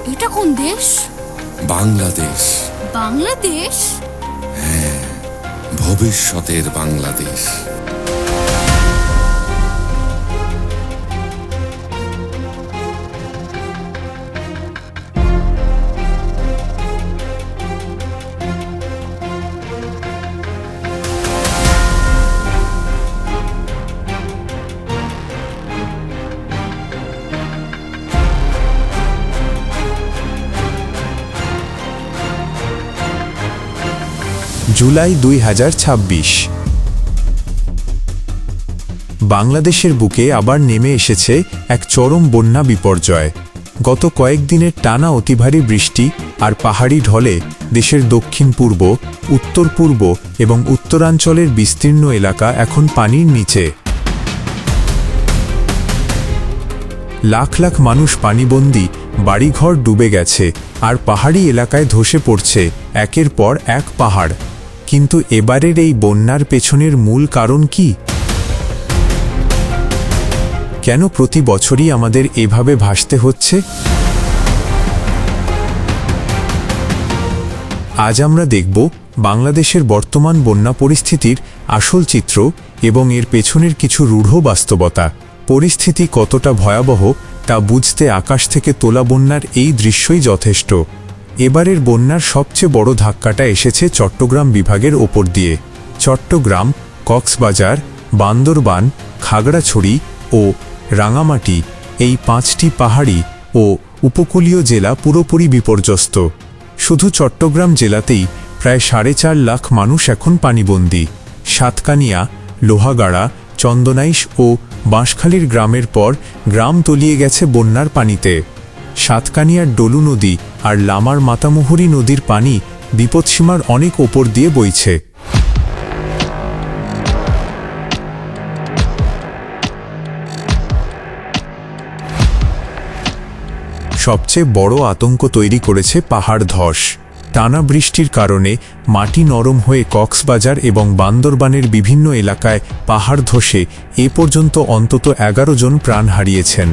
এটা কোন দেশ? বাংলাদেশ। বাংলাদেশ? হ্যাঁ, ভবিষ্যতের বাংলাদেশ। জুলাই 2026। বাংলাদেশের বুকে আবার নেমে এসেছে এক চরম বন্যা বিপর্যয়। গত কয়েকদিনের টানা অতিভারী বৃষ্টি আর পাহাড়ি ঢলে দেশের দক্ষিণ পূর্ব, উত্তর পূর্ব এবং উত্তরাঞ্চলের বিস্তীর্ণ এলাকা এখন পানির নিচে। লাখ লাখ মানুষ পানিবন্দী, বাড়িঘর ডুবে গেছে আর পাহাড়ি এলাকায় ধসে পড়ছে একের পর এক পাহাড়। কিন্তু এবারের এই বন্যার পেছনের মূল কারণ কি? কেন প্রতি বছরই আমাদের এভাবে ভাসতে হচ্ছে? আজ আমরা দেখব বাংলাদেশের বর্তমান বন্যা পরিস্থিতির আসল চিত্র এবং এর পেছনের কিছু রূঢ় বাস্তবতা। পরিস্থিতি কতটা ভয়াবহ তা বুঝতে আকাশ থেকে তোলা বন্যার এই দৃশ্যই যথেষ্ট। এবারের বন্যার সবচেয়ে বড় ধাক্কাটা এসেছে চট্টগ্রাম বিভাগের ওপর দিয়ে। চট্টগ্রাম, কক্সবাজার, বান্দরবান, খাগড়াছড়ি ও রাঙামাটি এই 5টি পাহাড়ি ও উপকূলীয় জেলা পুরোপুরি বিপর্যস্ত। শুধু চট্টগ্রাম জেলাতেই প্রায় 4.5 লাখ মানুষ এখন পানিবন্দী। সাতকানিয়া, লোহাগাড়া, চন্দনাইশ ও বাঁশখালীর গ্রামের পর গ্রাম তলিয়ে গেছে বন্যার পানিতে। সাতকানিয়ার ডলু নদী আর লামার মাতামুহুরী নদীর পানি বিপদসীমার অনেক ওপর দিয়ে বইছে। সবচেয়ে বড় আতঙ্ক তৈরি করেছে পাহাড় ধস। টানা বৃষ্টির কারণে মাটি নরম হয়ে কক্সবাজার এবং বান্দরবানের বিভিন্ন এলাকায় পাহাড় ধসে এ পর্যন্ত অন্তত 11 জন প্রাণ হারিয়েছেন।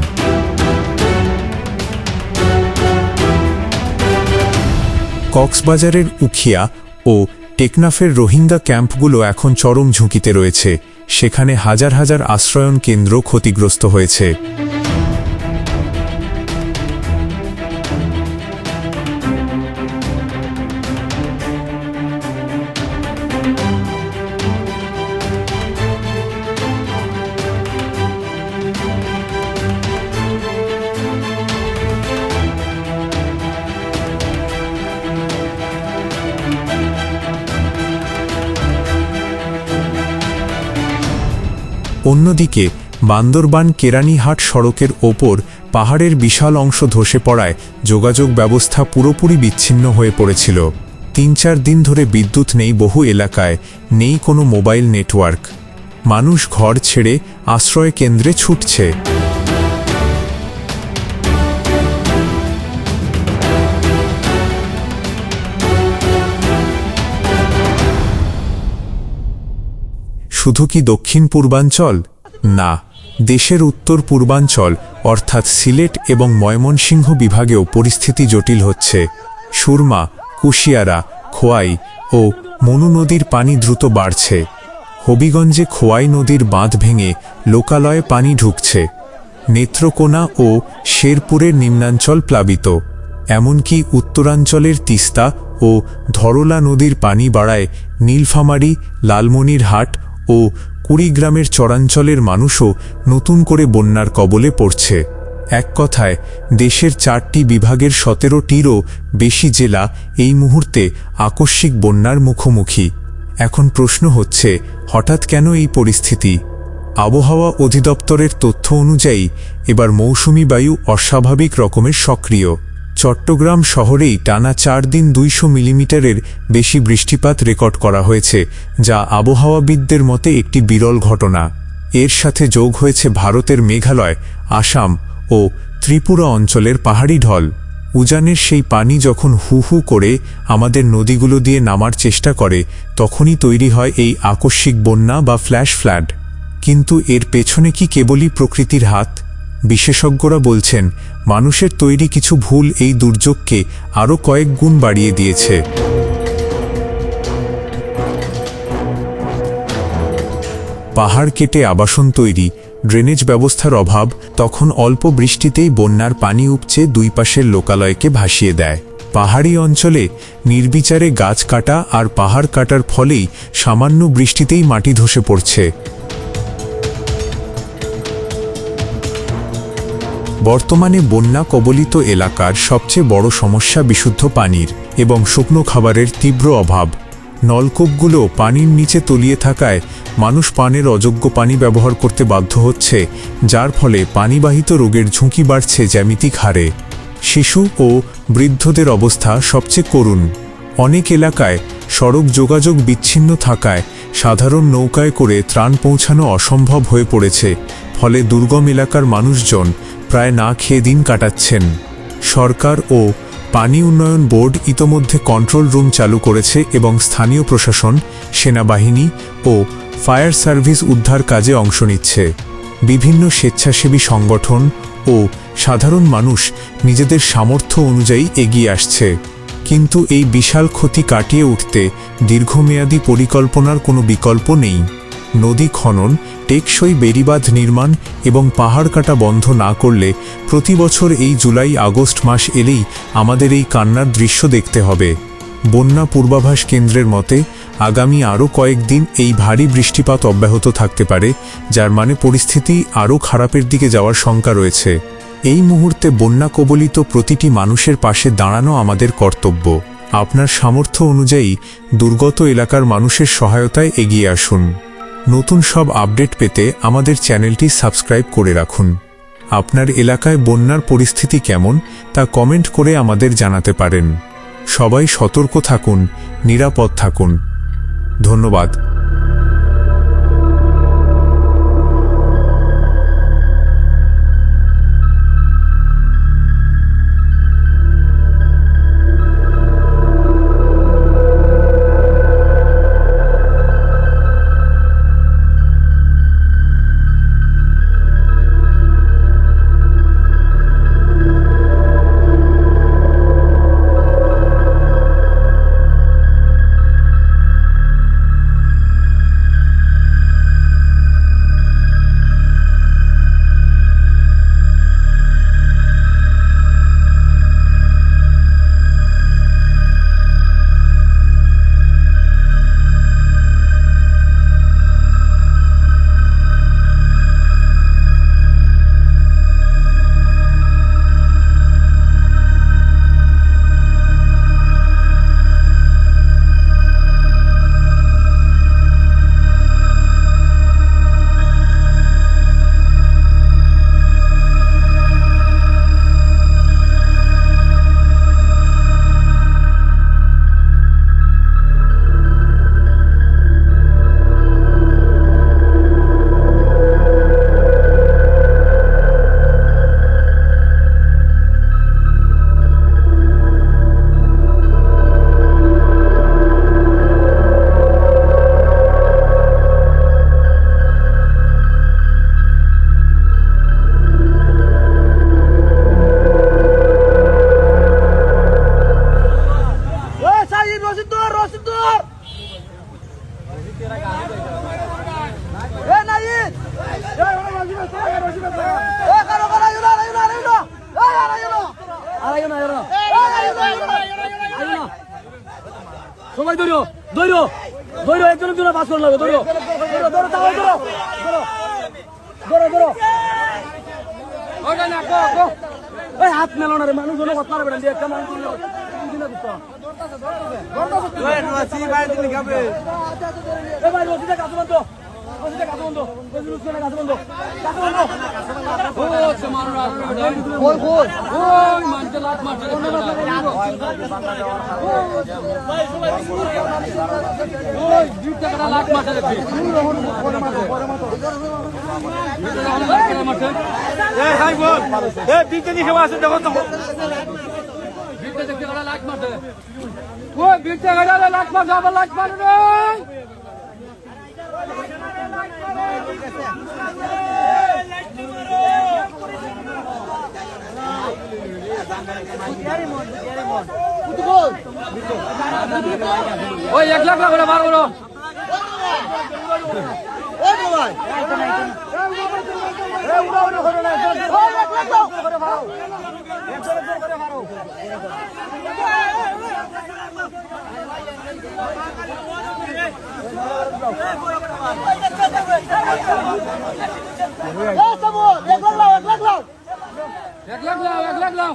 কক্সবাজারের উখিয়া ও টেকনাফের রোহিঙ্গা ক্যাম্পগুলো এখন চরম ঝুঁকিতে রয়েছে। সেখানে হাজার হাজার আশ্রয়ন কেন্দ্র ক্ষতিগ্রস্ত হয়েছে। অন্যদিকে বান্দরবান কেরানীহাট সড়কের ওপর পাহাড়ের বিশাল অংশ ধসে পড়ায় যোগাযোগ ব্যবস্থা পুরোপুরি বিচ্ছিন্ন হয়ে পড়েছিল। 3-4 দিন ধরে বিদ্যুৎ নেই বহু এলাকায়, নেই কোনো মোবাইল নেটওয়ার্ক। মানুষ ঘর ছেড়ে আশ্রয় কেন্দ্রে ছুটছে। শুধু কি দক্ষিণ পূর্বাঞ্চল? না, দেশের উত্তর পূর্বাঞ্চল অর্থাৎ সিলেট এবং ময়মনসিংহ বিভাগেও পরিস্থিতি জটিল হচ্ছে। সুরমা, কুশিয়ারা, খোয়াই ও মনু নদীর পানি দ্রুত বাড়ছে। হবিগঞ্জে খোয়াই নদীর বাঁধ ভেঙে লোকালয়ে পানি ঢুকছে। নেত্রকোনা ও শেরপুরের নিম্নাঞ্চল প্লাবিত। এমনকি উত্তরাঞ্চলের তিস্তা ও ধরলা নদীর পানি বাড়ায় নীলফামারী, লালমনিরহাট ও কুড়িগ্রামের চরাঞ্চলের মানুষও নতুন করে বন্যার কবলে পড়ছে। এক কথায় দেশের 4টি বিভাগের 17টিরও বেশি জেলা এই মুহূর্তে আকস্মিক বন্যার মুখোমুখি। এখন প্রশ্ন হচ্ছে, হঠাৎ কেন এই পরিস্থিতি? আবহাওয়া অধিদপ্তরের তথ্য অনুযায়ী এবার মৌসুমি বায়ু অস্বাভাবিক রকমের সক্রিয়। চট্টগ্রাম শহরেই টানা 4 দিন 200 মিলিমিটারের বেশি বৃষ্টিপাত রেকর্ড করা হয়েছে, যা আবহাওয়াবিদদের মতে একটি বিরল ঘটনা। এর সাথে যোগ হয়েছে ভারতের মেঘালয়, আসাম ও ত্রিপুরা অঞ্চলের পাহাড়ি ঢল। উজানের সেই পানি যখন হু হু করে আমাদের নদীগুলো দিয়ে নামার চেষ্টা করে, তখনই তৈরি হয় এই আকস্মিক বন্যা বা ফ্ল্যাশ ফ্লাড। কিন্তু এর পেছনে কি কেবলই প্রকৃতির হাত? বিশেষজ্ঞরা বলছেন মানুষের তৈরি কিছু ভুল এই দুর্যোগকে আরও কয়েক গুণ বাড়িয়ে দিয়েছে। পাহাড় কেটে আবাসন তৈরি, ড্রেনেজ ব্যবস্থার অভাব, তখন অল্প বৃষ্টিতেই বন্যার পানি উপচে দুই পাশের লোকালয়কে ভাসিয়ে দেয়। পাহাড়ি অঞ্চলে নির্বিচারে গাছ কাটা আর পাহাড় কাটার ফলেই সামান্য বৃষ্টিতেই মাটি ধসে পড়ছে। বর্তমানে বন্যা কবলিত এলাকার সবচেয়ে বড় সমস্যা বিশুদ্ধ পানির এবং শুকনো খাবারের তীব্র অভাব। নলকূপগুলো পানির নিচে তলিয়ে থাকায় মানুষ পানের অযোগ্য পানি ব্যবহার করতে বাধ্য হচ্ছে, যার ফলে পানিবাহিত রোগের ঝুঁকি বাড়ছে জ্যামিতিক হারে। শিশু ও বৃদ্ধদের অবস্থা সবচেয়ে করুণ। অনেক এলাকায় সড়ক যোগাযোগ বিচ্ছিন্ন থাকায় সাধারণ নৌকায় করে ত্রাণ পৌঁছানো অসম্ভব হয়ে পড়েছে, ফলে দুর্গম এলাকার মানুষজন প্রায় না খেয়ে দিন কাটাচ্ছেন। সরকার ও পানি উন্নয়ন বোর্ড ইতোমধ্যে কন্ট্রোল রুম চালু করেছে এবং স্থানীয় প্রশাসন, সেনাবাহিনী ও ফায়ার সার্ভিস উদ্ধার কাজে অংশ নিচ্ছে। বিভিন্ন স্বেচ্ছাসেবী সংগঠন ও সাধারণ মানুষ নিজেদের সামর্থ্য অনুযায়ী এগিয়ে আসছে। কিন্তু এই বিশাল ক্ষতি কাটিয়ে উঠতে দীর্ঘমেয়াদী পরিকল্পনার কোনো বিকল্প নেই। নদী খনন, টেকসই বেড়িবাঁধ নির্মাণ এবং পাহাড় কাটা বন্ধ না করলে প্রতি বছর এই জুলাই আগস্ট মাস এলেই আমাদের এই কান্নার দৃশ্য দেখতে হবে। বন্যা পূর্বাভাস কেন্দ্রের মতে আগামী আরও কয়েকদিন এই ভারী বৃষ্টিপাত অব্যাহত থাকতে পারে, যার মানে পরিস্থিতি আরও খারাপের দিকে যাওয়ার শঙ্কা রয়েছে। এই মুহূর্তে বন্যা কবলিত প্রতিটি মানুষের পাশে দাঁড়ানো আমাদের কর্তব্য। আপনার সামর্থ্য অনুযায়ী দুর্গত এলাকার মানুষের সহায়তায় এগিয়ে আসুন। নতুন সব আপডেট পেতে আমাদের চ্যানেলটি সাবস্ক্রাইব করে রাখুন। আপনার এলাকায় বন্যার পরিস্থিতি কেমন তা কমেন্ট করে আমাদের জানাতে পারেন। সবাই সতর্ক থাকুন, নিরাপদ থাকুন। ধন্যবাদ। সবাই ধরো ধরো ধরো একজনের জন্য পাস করে লাগবে ধরো ধরো ধরো ধরো ধরো ধরো ওটা না গো গো এই হাত মেলো না রে মানুষ জন্য কথা পারবে না একটা মানুষ দিন না দিত ওই রসি বাইরে দিন খাবে এ ভাই রসিটা কাজ বন্ধ রসিটা কাজ বন্ধ রসিটা কাজ বন্ধ কাজ বন্ধ ও সমান ওই ওই ওই মানতে লাত মারতে ওই দুইটা টাকা লাত মারতে রে এ হাই বল এ বিতে নি খাওয়া আছে দেখো তো বিতে দেখতে গলা লাত মারতে ওই বিতে গলা লাত মারতে আবার লাত মারবে লাইট মারো ওই 1 লাখ করে বার করো এক লাখ লাও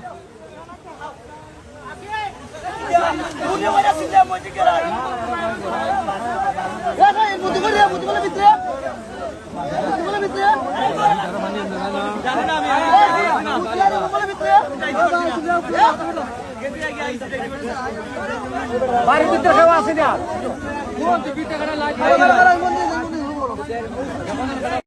বাড়ির ভিতরে খাওয়া আছে না